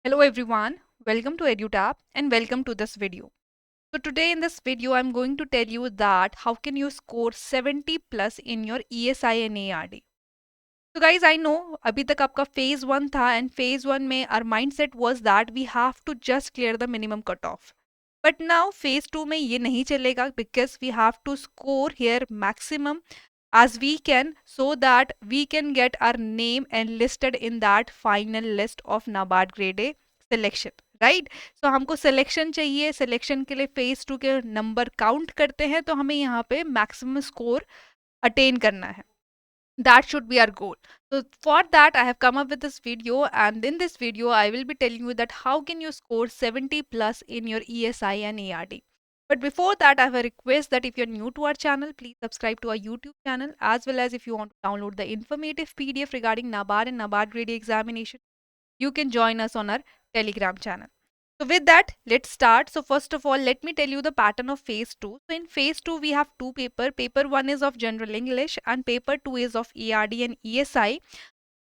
Hello everyone, welcome to EduTap and welcome to this video. So today in this video I'm going to tell you that how can you score 70 plus in your ESI and ARD. So guys, I know अभी तक आपका phase 1 था and phase 1 में our mindset was that we have to just clear the minimum cutoff. But now phase 2 में ये नहीं चलेगा because we have to score here maximum as we can so that we can get our name enlisted in that final list of NABARD grade A selection, right? So हमको selection चाहिए, selection के लिए phase 2 के number count करते हैं तो हमें यहाँ पे maximum score attain करना है. That should be our goal. So for that I have come up with this video, and in this video I will be telling you that how can you score 70 plus in your ESI and ARD. But before that I have a request that if you're new to our channel, please subscribe to our YouTube channel, as well as if you want to download the informative PDF regarding NABARD and NABARD grade A examination, you can join us on our Telegram channel. So with that, let's start. So first of all, let me tell you the pattern of phase 2. So in phase 2, we have two paper. Paper 1 is of general English and paper 2 is of ARD and ESI.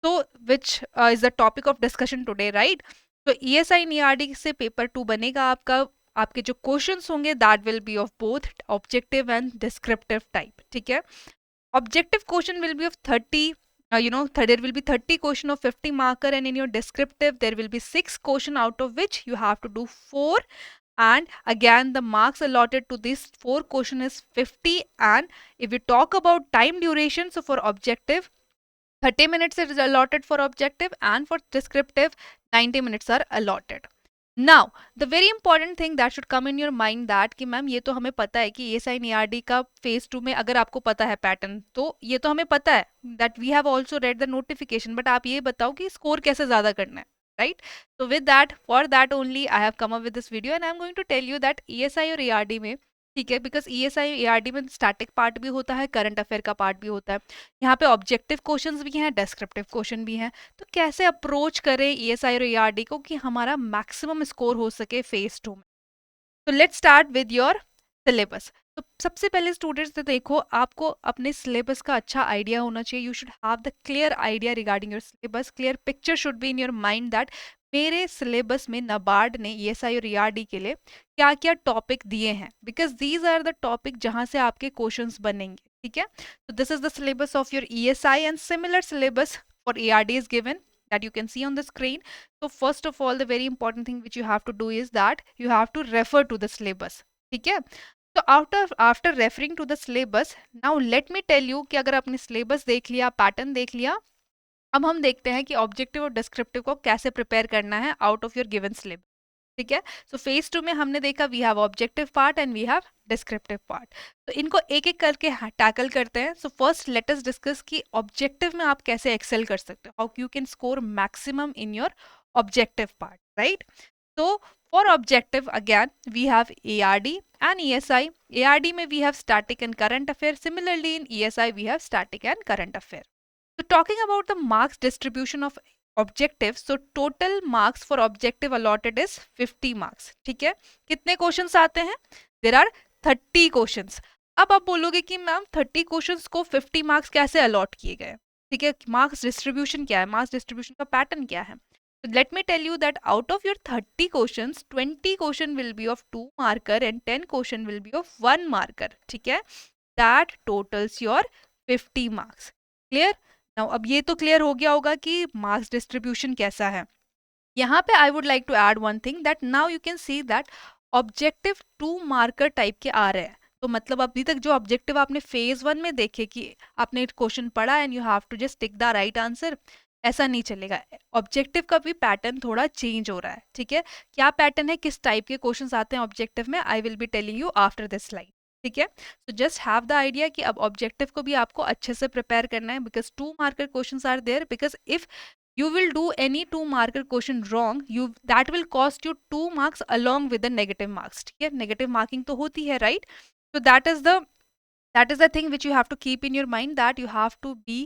So which is the topic of discussion today, right? So ESI and ARD से paper 2 बनेगा आपका. आपके जो questions होंगे that will be of both objective and descriptive type. ठीक है? Objective question will be of 30. There will be 30 question of 50 marker, and in your descriptive there will be 6 question, out of which you have to do 4, and again the marks allotted to this 4 question is 50. And if we talk about time duration, so for objective 30 minutes is allotted for objective, and for descriptive 90 minutes are allotted. Now the very important thing that should come in your mind that कि ma'am ये तो हमें पता है कि ESI and ARD का phase 2 में अगर आपको पता है पैटर्न तो ये तो हमें पता है that we have also read the notification, but आप ये बताओ कि स्कोर कैसे ज्यादा करना है, right? So with that, for that only I have come up with this video, and I'm going to tell you that ESI और ARD में, ठीक है, बिकॉज ESI ARD में स्टैटिक पार्ट भी होता है, करंट अफेयर का पार्ट भी होता है, यहाँ पे ऑब्जेक्टिव क्वेश्चंस भी हैं, डिस्क्रिप्टिव क्वेश्चन भी हैं. तो कैसे अप्रोच करें ESI और ARD को कि हमारा मैक्सिमम स्कोर हो सके फेज 2 में. तो let's start with your syllabus. तो सबसे पहले स्टूडेंट्स देखो, आपको अपने सिलेबस का अच्छा आइडिया होना चाहिए. You should have the clear idea regarding your syllabus. Clear picture should be in your mind that मेरे सिलेबस में नाबार्ड ने ESI और ARD के लिए क्या क्या टॉपिक दिए हैं, because these are the topic जहां से आपके क्वेश्चंस बनेंगे. ठीक है, तो this is the syllabus of your ESI, and similar syllabus for ARD is given that you can see on the screen. So first of all, the very important thing which you have to do is that you have to refer to the syllabus. ठीक है, तो after referring to the syllabus, now let me tell you कि अगर आपने syllabus देख लिया, pattern देख लिया, अब हम देखते हैं कि ऑब्जेक्टिव और डिस्क्रिप्टिव को कैसे प्रिपेयर करना है out of your given syllabus. ठीक है, सो फेज 2 में हमने देखा we have objective part and we have descriptive part. तो इनको एक एक करके टैकल करते हैं. So first let us discuss कि ऑब्जेक्टिव में आप कैसे एक्सेल कर सकते हो, how you can score maximum in your objective part, right? तो for objective again we have ARD and ESI. ARD में we have static and current affair. Similarly in ESI we have static and current affair. So talking about the marks distribution of objective, so total marks for objective allotted is 50 marks. ठीक है, कितने questions आते हैं? There are 30 questions. अब आप बोलोगे कि ma'am 30 questions को 50 मार्क्स कैसे अलॉट किए गए? ठीक है, मार्क्स डिस्ट्रीब्यूशन क्या है, मार्क्स डिस्ट्रीब्यूशन का पैटर्न क्या है? So let me tell you that out of your 30 questions, 20 question will be of 2 marker and 10 question will be of 1 marker. ठीक है, that totals your 50 marks. Clear? Now अब ये तो क्लियर हो गया होगा कि मार्क्स डिस्ट्रीब्यूशन कैसा है. यहाँ पे I would like to add one thing that now you can see that objective 2 marker type के आ रहे हैं. तो मतलब अभी तक जो ऑब्जेक्टिव आपने फेज 1 में देखे कि आपने क्वेश्चन पढ़ा and you have to just tick the right answer, ऐसा नहीं चलेगा. ऑब्जेक्टिव का भी पैटर्न थोड़ा चेंज हो रहा है. ठीक है, क्या पैटर्न है, किस टाइप के क्वेश्चंस आते हैं ऑब्जेक्टिव में, आई will be telling you after this slide. ठीक है, so just have the idea कि अब ऑब्जेक्टिव को भी आपको अच्छे से प्रिपेयर करना है, because 2 marker questions are there. Because if you will do any 2 marker question wrong, that will cost you 2 marks along with the negative marks. ठीक है, negative marking तो होती है, right? So that is the thing which you have to keep in your mind, that you have to be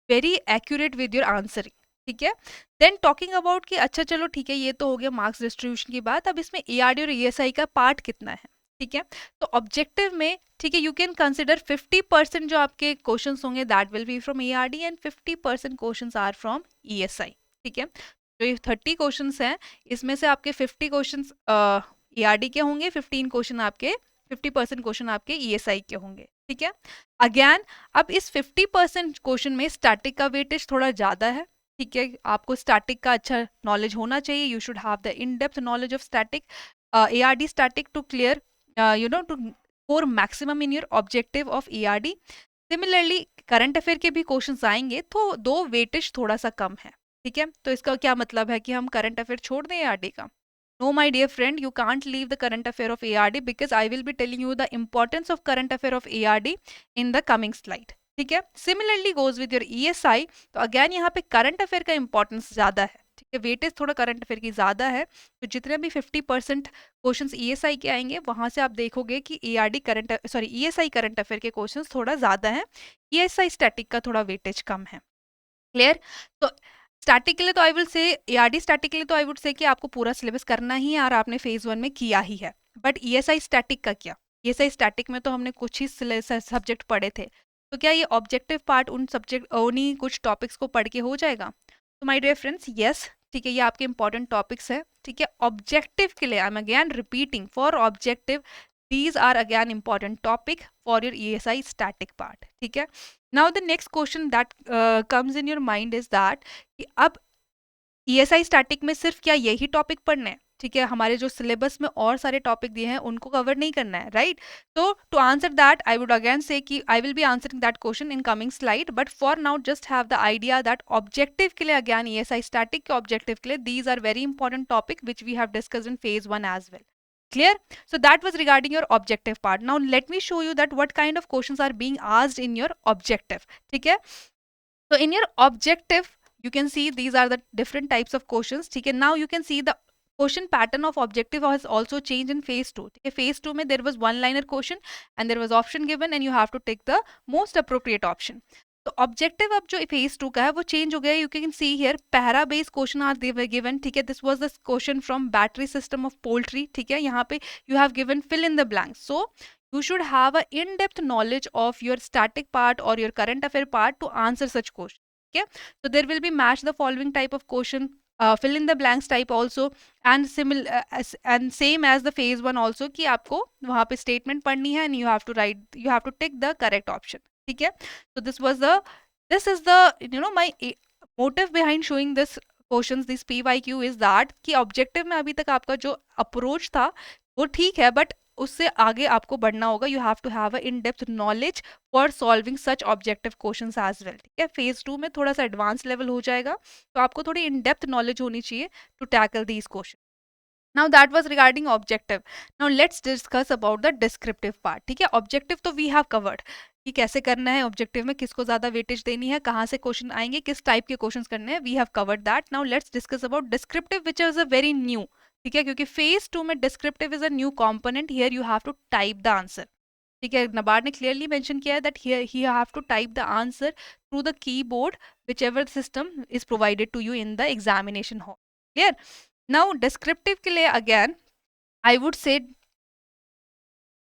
very accurate with your answering. ठीक है, then talking about कि अच्छा चलो ठीक है, ये तो हो गया मार्क्स डिस्ट्रीब्यूशन की बात. अब इसमें ARD और ESI का पार्ट कितना है? ठीक है, तो ऑब्जेक्टिव में ठीक है, यू कैन कंसिडर 50% जो आपके क्वेश्चंस होंगे that will be from ARD and 50% questions are from ESI. ठीक है, जो ये 30 क्वेश्चंस हैं, इसमें से आपके 50 क्वेश्चंस ERD के होंगे, 15 क्वेश्चन आपके 50% क्वेश्चन आपके ESI के होंगे, ठीक है। अगेन अब इस 50% क्वेश्चन में स्टैटिक का वेटेज थोड़ा ज़्यादा है, ठीक है। आपको स्टैटिक का अच्छा नॉलेज होना चाहिए, you should have the in depth knowledge of static ARD static to clear to score maximum in your objective of ERD। Similarly current affair के भी क्वेश्चंस आएंगे तो दो वेटेज थोड़ा सा कम है, ठीक है। तो इसका क्या मतलब है कि हम करंट अफेयर छोड़ दें ARD का? No, my dear friend, you can't leave the current affair of ARD because I will be telling you the importance of current affair of ARD in the coming slide. ठीक है। Similarly goes with your ESI. तो again यहाँ पे current affair का importance ज्यादा है, ठीक है। वेटेज थोड़ा करंट अफेयर की ज्यादा है, तो जितने भी 50% क्वेश्चंस ESI के आएंगे वहां से आप देखोगे कि ESI करंट अफेयर के क्वेश्चंस थोड़ा ज्यादा है, ESI स्टैटिक का थोड़ा वेटेज कम है। क्लियर? तो स्टैटिक के लिए तो I will say ARD static के लिए तो आई वुड से कि आपको पूरा सिलेबस करना ही है और आपने फेज 1 में किया ही है। बट ESI स्टैटिक का क्या? ESI स्टैटिक में तो हमने कुछ ही सब्जेक्ट पढ़े थे, तो क्या ये ऑब्जेक्टिव पार्ट उन्हीं कुछ टॉपिक्स को पढ़ के हो जाएगा? तो माय डियर फ्रेंड्स, यस, ठीक है, ये आपके इंपॉर्टेंट टॉपिक्स है, ठीक है। ऑब्जेक्टिव के लिए I am again repeating, for objective these are again important topic for your ESI static part, ठीक है। Now the next question that comes in your mind is that कि अब ESI स्टैटिक में सिर्फ क्या यही टॉपिक पढ़ना है? ठीक है, हमारे जो सिलेबस में और सारे टॉपिक दिए हैं उनको कवर नहीं करना है, राइट? तो to answer that I would again say कि I will be answering that question in coming slide, but for now just have the idea that objective के लिए अगेन ESI स्टैटिक के ऑब्जेक्टिव के लिए these are very important topic which we have discussed in phase 1 as well. Clear? So that was regarding your objective part. Now let me show you that what kind of questions are being asked in your objective. ठीक है? So in your objective, you can see these are the different types of questions. ठीक है? Now you can see the question pattern of objective has also changed in phase 2. ठीक है? Phase 2 में there was one liner question and there was option given and you have to take the most appropriate option. तो objective अब जो phase 2 का है वो change हो गया। You can see here para based question are given, ठीक है। This was the question from battery system of poultry, ठीक है। यहाँ पे you have given fill in the blank, so you should have a in-depth knowledge of your static part or your current affair part to answer such question, okay? So there will be match the following type of question, fill in the blanks type also, and and same as the phase 1 also कि आपको वहाँ पे statement पढ़नी है and you have to tick the correct option, ठीक है। So this is the my motive behind showing this questions, this PYQ is that कि objective में अभी तक आपका जो approach था वो ठीक है, बट उससे आगे आपको बढ़ना होगा। You have to have a in depth knowledge for solving such objective questions as well, ठीक है। फेज 2 में थोड़ा सा एडवांस लेवल हो जाएगा, तो आपको थोड़ी इन डेप्थ नॉलेज होनी चाहिए to tackle these question. Now that was regarding objective. Now let's discuss about the descriptive part, ठीक है। ऑब्जेक्टिव तो वी हैव कवर्ड कि कैसे करना है, ऑब्जेक्टिव में किसको ज्यादा वेटेज देनी है, कहाँ से क्वेश्चन आएंगे, किस टाइप के क्वेश्चन करने हैं, we have covered that. Now let's discuss about descriptive which is a very new, ठीक है, क्योंकि फेज 2 में descriptive is a new component, here you have to type the answer, ठीक है। नबार्ड ने क्लियरली मेंशन किया है that here he have to type the answer through the keyboard whichever system is provided to you in the examination hall. Clear? Now descriptive के लिए again I would से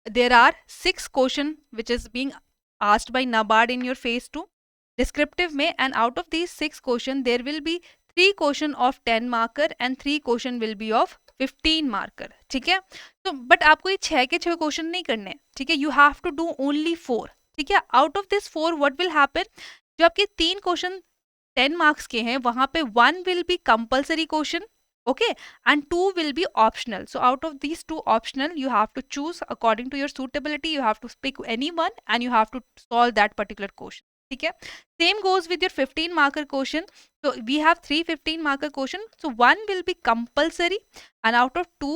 there are 6 question which is being asked by NABARD in your phase 2 descriptive में, and out of these 6 question there will be 3 question of 10 marker and 3 question will be of 15 marker, ठीक है। तो but आपको ये 6 के 6 question नहीं करने हैं, ठीक है। You have to do only 4, ठीक है। Out of this 4 what will happen, जो आपके 3 क्वेश्चन 10 मार्क्स के हैं वहां पे 1 will be compulsory question, okay, and 2 will be optional. So out of these 2 optional you have to choose according to your suitability, you have to pick any one and you have to solve that particular question, ठीक है। same goes with your 15 marker question. So we have 3 15 marker question, so 1 will be compulsory and out of 2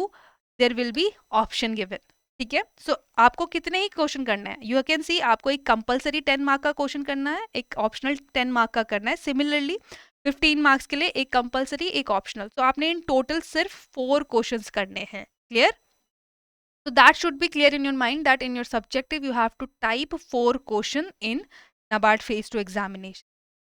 there will be option given, ठीक है। सो आपको कितने ही question करना है, you can सी आपको एक कंपलसरी 10 मार्क का क्वेश्चन करना है, एक ऑप्शनल 10 मार्क का करना है। सिमिलरली 15 मार्क्स के लिए एक कंपलसरी एक ऑप्शनल, तो आपने इन टोटल सिर्फ 4 क्वेश्चंस करने हैं। Clear? So that should be clear in your mind that in your subjective you have to type 4 question in NABARD phase 2 examination.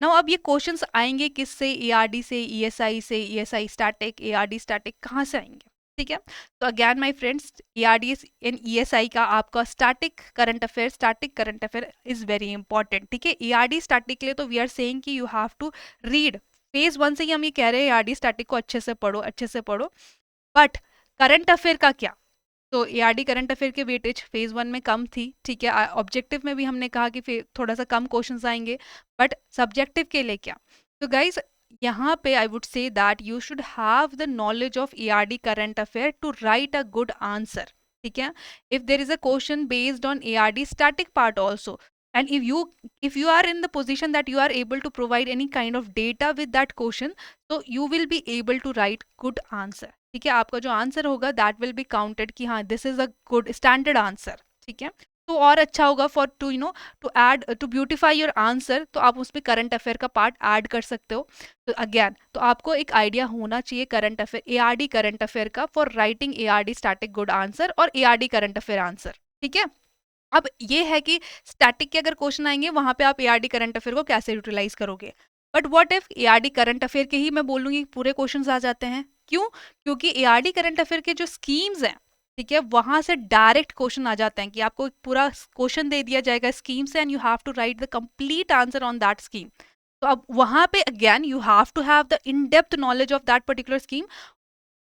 Now अब ये क्वेश्चंस आएंगे किससे, ARD से, ESI से, ESI स्टैटिक, ARD स्टैटिक, कहाँ से आएंगे, ठीक है। तो again my friends, ARD and ESI का आपका static current affair is very important, ठीक है। ARD स्टैटिक के लिए तो वी आर सेइंग कि you have to read phase 1 से ही हम ये कह रहे हैं एआरडी स्टैटिक को अच्छे से पढ़ो, अच्छे से पढ़ो। बट करंट अफेयर का क्या? तो एआरडी करंट अफेयर के वेटेज फेज 1 में कम थी, ठीक है। ऑब्जेक्टिव में भी हमने कहा कि थोड़ा सा कम क्वेश्चंस आएंगे, बट सब्जेक्टिव के लिए क्या? तो गाइज यहाँ पे I would say that you should have the knowledge of ARD current affair to write a good answer, ठीक है। If there is a question based on ARD static part also, and if you are in the position that you are able to provide any kind of data with that question, so you will be able to write good answer, ठीक है। आपका जो answer होगा that will B counted कि हाँ this is a good standard answer, ठीक है। तो और अच्छा होगा for to to add to beautify your answer, तो आप उसमें करंट अफेयर का पार्ट ऐड कर सकते हो। तो अगेन तो आपको एक आइडिया होना चाहिए current affair, ARD current affair का, for writing ARD static good answer और एआरडी करंट अफेयर आंसर, ठीक है। अब ये है कि स्टैटिक के अगर क्वेश्चन आएंगे वहां पे आप एआरडी करंट अफेयर को कैसे यूटिलाइज करोगे। But what if ARD current affair के ही मैं बोलूंगी पूरे क्वेश्चंस आ जाते हैं? क्यों? क्योंकि एआरडी करंट अफेयर के जो स्कीम्स हैं, ठीक है, वहां से डायरेक्ट क्वेश्चन आ जाते हैं कि आपको एक पूरा क्वेश्चन दे दिया जाएगा स्कीम से, and you have to write the complete answer on that scheme. तो अब वहां पे again you have to have the in depth knowledge of that particular scheme,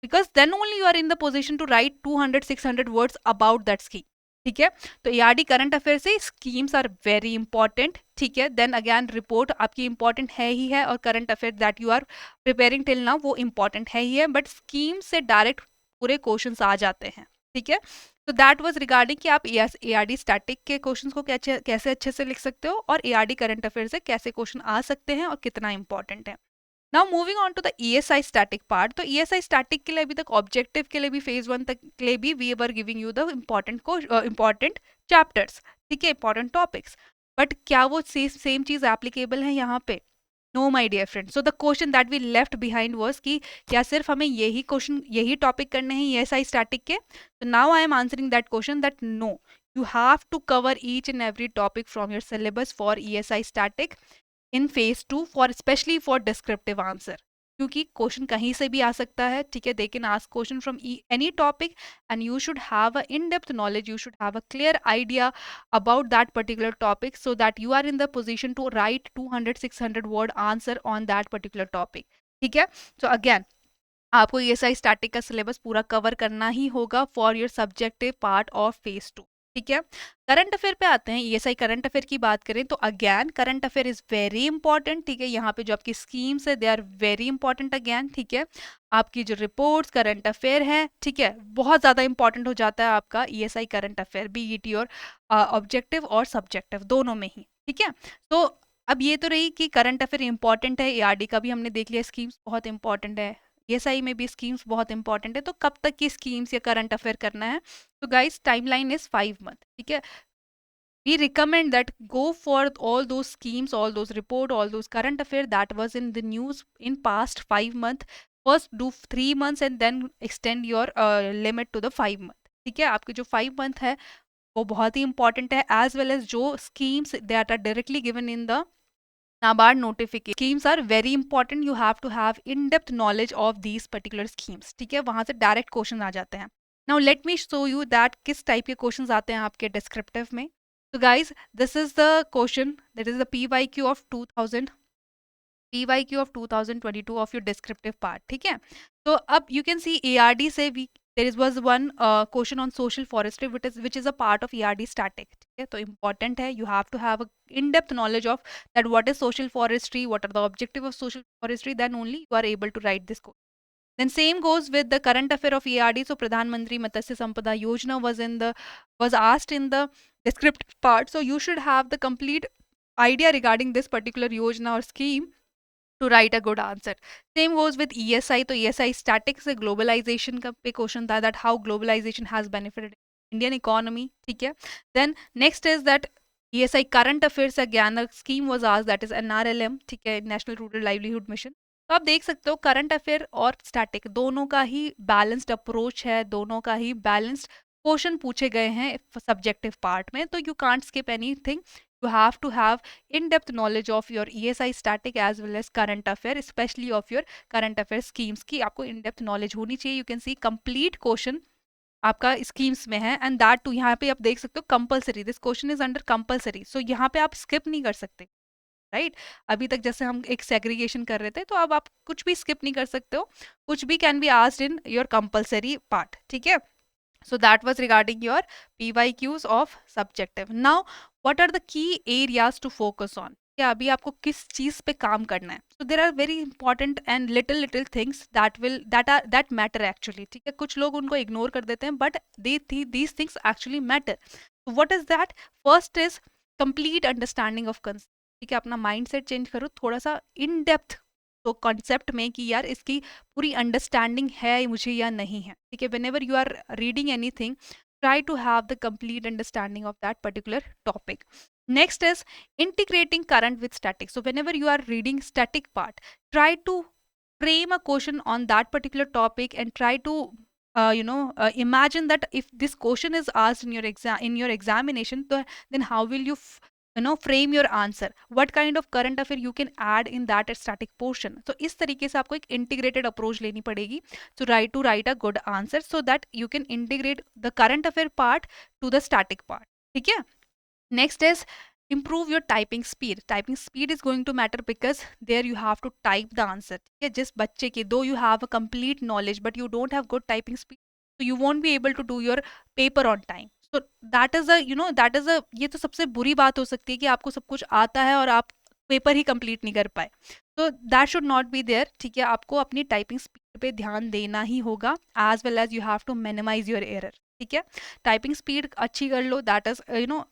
because then only you are in the position to write 200-600 words about that scheme, ठीक है। तो ARD current affair से schemes are very important, ठीक है। Then again report आपकी important है ही है, और current affair that you are preparing till now वो इंपॉर्टेंट है ही है, बट स्कीम से डायरेक्ट पूरे क्वेश्चंस आ जाते हैं, ठीक है। तो दैट वाज रिगार्डिंग कि आप एआरडी स्टैटिक के क्वेश्चंस को कैसे अच्छे से लिख सकते हो, और एआरडी करंट अफेयर से कैसे क्वेश्चन आ सकते हैं और कितना इंपॉर्टेंट है। Now moving on to the ESI static part. तो ईएसआई स्टैटिक के लिए अभी तक ऑब्जेक्टिव के लिए भी फेज 1 तक के लिए भी we were giving you the important chapters, ठीक है, इंपॉर्टेंट टॉपिक्स। बट क्या वो सेम चीज एप्लीकेबल है यहाँ पे? No my dear friend. So the question that we left behind was कि क्या सिर्फ हमें यही क्वेश्चन यही टॉपिक करने हैं ईएसआई स्टैटिक के? तो now I am answering that question that no, you have to cover each and every topic from your syllabus for ESI static in phase 2 for specially for descriptive answer, क्योंकि question कहीं से भी आ सकता है, ठीक है। They can ask question from any topic, and you should have a in depth knowledge, you should have a clear idea about that particular topic, so that you are in the position to write 200-600 word answer on that particular topic, ठीक है। So again आपको ESI static का syllabus पूरा cover करना ही होगा for your subjective part of phase 2, ठीक है। Current affair पे आते हैं। ESI करंट अफेयर की बात करें तो again current affair is very important, ठीक है। यहाँ पे जो आपकी स्कीम्स है they are very important again, ठीक है। आपकी जो रिपोर्ट्स करंट अफेयर है, ठीक है, बहुत ज्यादा इंपॉर्टेंट हो जाता है आपका ESI current affair, B it your objective और सब्जेक्टिव दोनों में ही, ठीक है। तो अब ये तो रही कि करंट अफेयर इंपॉर्टेंट है, एआरडी का भी हमने देख लिया, स्कीम्स बहुत इंपॉर्टेंट है, ESI में भी स्कीम्स बहुत इंपॉर्टेंट है। तो कब तक की स्कीम्स या करंट अफेयर करना है? तो गाइस टाइमलाइन इज 5 मंथ, ठीक है। We recommend that go for all those schemes, all those report, all those current affair that was in the news in past 5 month. First do 3 months and then extend your limit to the 5 month, ठीक है। आपके जो 5 month है वो बहुत ही important है, as well as जो schemes that are directly given in the NABARD notification schemes are very important. You have to have in-depth knowledge of these particular schemes, ठीक है। वहां से डायरेक्ट क्वेश्चन आ जाते हैं। Now let me show you that किस type के questions आते हैं आपके डिस्क्रिप्टिव में। So guys, this is the question, that is the PYQ of 2022 of your descriptive part, ठीक है। तो अब you can see ARD से भी there was one question on social forestry which is a part of ERD static, ठीक है। तो important है, you have to have a in-depth knowledge of that what is social forestry, what are the objective of social forestry, then only you are able to write this code. Then same goes with the current affair of ERD. So Pradhan Mantri Matsya Sampada Yojana was asked in the descriptive part. So you should have the complete idea regarding this particular yojana or scheme to write a good answer. Same goes with ESI. तो ESI static से globalization का पे question था, that how globalization has benefited Indian economy, ठीक है। Then next is that ESI current affairs again a scheme was asked, that is NRLM, ठीक है, National Rural Livelihood Mission। तो आप देख सकते हो करंट अफेयर और स्टैटिक दोनों का ही बैलेंस्ड अप्रोच है, दोनों का ही बैलेंस्ड क्वेश्चन पूछे गए हैं सब्जेक्टिव पार्ट में। तो you can't skip anything, you have to have in-depth knowledge of your ESI static as well as current affair, especially of your current affair schemes की आपको in-depth knowledge होनी चाहिए। You can see complete question आपका schemes में है, and that to यहाँ पे आप देख सकते हो compulsory, this question is under compulsory, so यहाँ पे आप स्किप नहीं कर सकते। राइट। अभी तक जैसे हम एक सेग्रीगेशन कर रहे थे, तो अब आप कुछ भी स्किप नहीं कर सकते हो, कुछ भी can be asked in your compulsory part, ठीक है। So that was regarding your PYQs of subjective. Now, what are the key areas to focus on? क्या अभी आपको किस चीज पे काम करना है? So there are very important and little things that matter actually. ठीक है, कुछ लोग उनको इग्नोर कर देते हैं, but these things actually matter. So what is that? First is complete understanding of concept. ठीक है, अपना माइंड सेट चेंज करो थोड़ा सा इन डेप्थ, तो कॉन्सेप्ट में कि यार इसकी पूरी अंडरस्टैंडिंग है मुझे या नहीं है, ठीक है। Whenever you are reading anything, try to have the complete understanding of that particular topic. Next is integrating current with static. So whenever you are reading static part, try to frame a question on that particular topic and try to imagine that if this question is asked in your examination, then how will you frame your answer, what kind of current affair you can add in that static portion. So इस तरीके से आपको एक integrated approach लेनी पड़ेगी to write a good answer, so that you can integrate the current affair part to the static part, ठीक है। Next is improve your typing speed. Typing speed is going to matter because there you have to type the answer, ठीक है। जिस बच्चे की though you have a complete knowledge but you don't have good typing speed, so you won't be able to do your paper on time. So that is a ये तो सबसे बुरी बात हो सकती है कि आपको सब कुछ आता है और आप पेपर ही कंप्लीट नहीं कर पाए। तो that should not be there, ठीक है। आपको अपनी टाइपिंग स्पीड पे ध्यान देना ही होगा, as well as you have to minimize your error, ठीक है। टाइपिंग स्पीड अच्छी कर लो, that is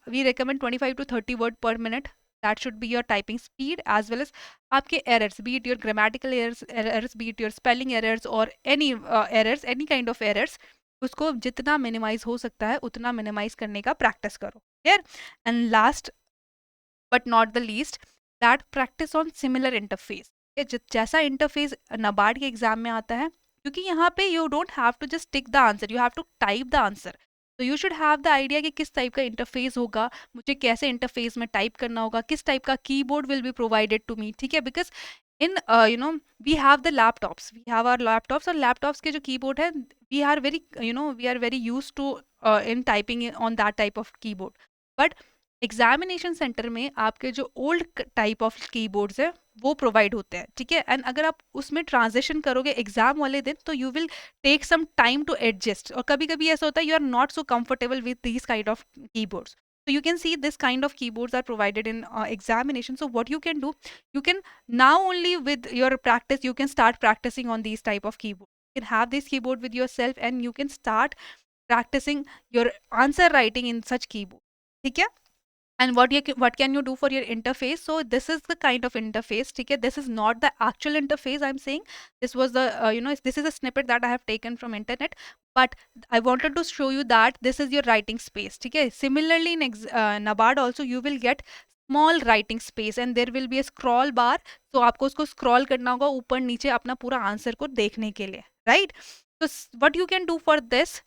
we recommend 25 to 30 word पर minute, that should be your typing speed, as well as आपके errors, be it your grammatical errors, be it your spelling errors और any errors, any kind of errors, उसको जितना minimise हो सकता है उतना minimise करने का प्रैक्टिस करो, clear. And last but not the least, that practice on similar interface. जैसा इंटरफेस नाबार्ड के एग्जाम में आता है, क्योंकि यहाँ पे you don't have to just tick the answer, you have to type the answer. तो you should have the idea कि किस टाइप का इंटरफेस होगा, मुझे कैसे इंटरफेस में टाइप करना होगा, किस टाइप का keyboard will be provided to me, ठीक है। Because in we have the laptops, we have our laptops, और लैपटॉप्स के जो कीबोर्ड है, we are very use to in typing on that type of keyboard. But examination centre में आपके जो old type of keyboards है वो provide होते हैं, ठीक है। एंड अगर आप उसमें ट्रांजिशन करोगे एग्जाम वाले दिन, तो you will take some time to adjust, और कभी कभी ऐसा होता है you are not so comfortable with this kind of keyboards. So you can see this kind of keyboards are provided in examination. So what you can do, you can now only with your practice, you can start practicing on these type of keyboard. You can have this keyboard with yourself and you can start practicing your answer writing in such keyboard, ठीक है। And what can you do for your interface? So this is the kind of interface, okay, this is not the actual interface I'm saying, this was the this is a snippet that I have taken from internet, but I wanted to show you that this is your writing space, okay। Similarly in NABARD also you will get small writing space and there will be a scroll bar, so आपको उसको scroll करना होगा ऊपर नीचे अपना पूरा answer को देखने के लिए, right। So what you can do for this,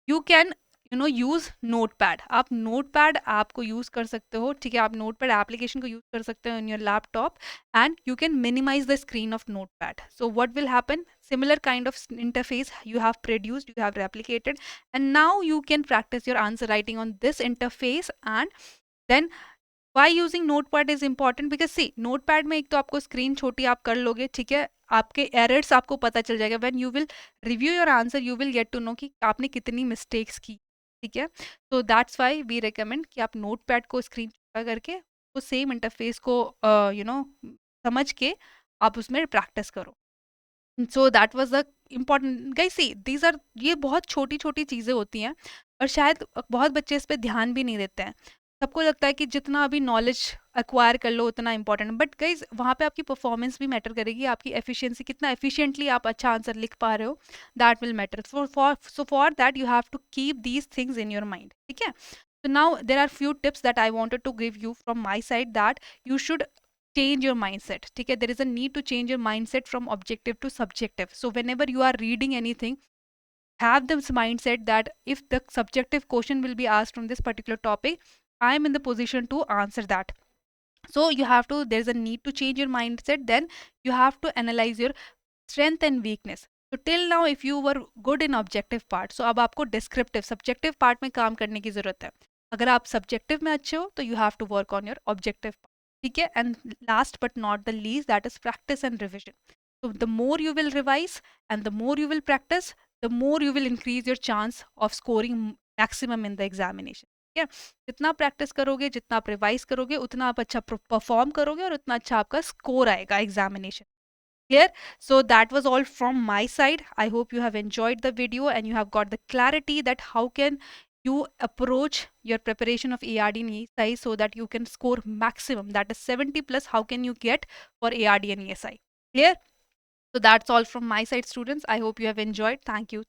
you can use notepad. आप नोटपैड ऐप को यूज कर सकते हो, ठीक है। आप नोटपैड एप्लीकेशन को यूज कर सकते हो in your laptop and you can minimise the screen of notepad. So what will happen, similar kind of interface you have produced, you have replicated, and now you can practice your answer writing on this interface। And then why using notepad is important, because see notepad में एक तो आपको screen छोटी आप कर लोगे, ठीक है। आपके एरर्स आपको पता चल जाएगा, when you will review your answer you will get to know कि आपने कितनी मिस्टेक्स की, ठीक है। तो दैट्स वाई वी रिकमेंड कि आप नोटपैड को स्क्रीन छोटा करके वो सेम इंटरफेस को समझ के आप उसमें प्रैक्टिस करो। So that was the important guys, see these are, ये बहुत छोटी छोटी चीज़ें होती हैं और शायद बहुत बच्चे इस पे ध्यान भी नहीं देते हैं। सबको लगता है कि जितना अभी नॉलेज एक्वायर कर लो उतना इंपॉर्टेंट, बट गाइज वहाँ पे आपकी परफॉर्मेंस भी मैटर करेगी, आपकी एफिशिएंसी, कितना एफिशिएंटली आप अच्छा आंसर लिख पा रहे हो, that will matter. For that you have to keep these things in your mind, ठीक है। So now there are few tips that I wanted to give you from my side, that you should change your mindset, ठीक है। there is a need to change your mindset from objective to subjective। so whenever you are reading anything, have this mindset that if the subjective question will be asked from this particular topic, I am in the position to answer that। so you have to, there's a need to change your mindset, then you have to analyze your strength and weakness। so till now if you were good in objective part, so अब आपको descriptive subjective part में काम करने की जरूरत है। अगर आप subjective में अच्छे हो तो you have to work on your objective part। ठीक है, and last but not the least, that is practice and revision. So the more you will revise and the more you will practice, the more you will increase your chance of scoring maximum in the examination. ठीक है, जितना practice करोगे, जितना आप revise करोगे, उतना आप अच्छा परफॉर्म करोगे और उतना अच्छा आपका स्कोर आएगा examination. Clear? So that was all from my side. I hope you have enjoyed the video and you have got the clarity that how can you approach your preparation of ARD and ESI so that you can score maximum, that is 70 plus. How can you get for ARD and ESI? Clear? So that's all from my side, students. I hope you have enjoyed. Thank you.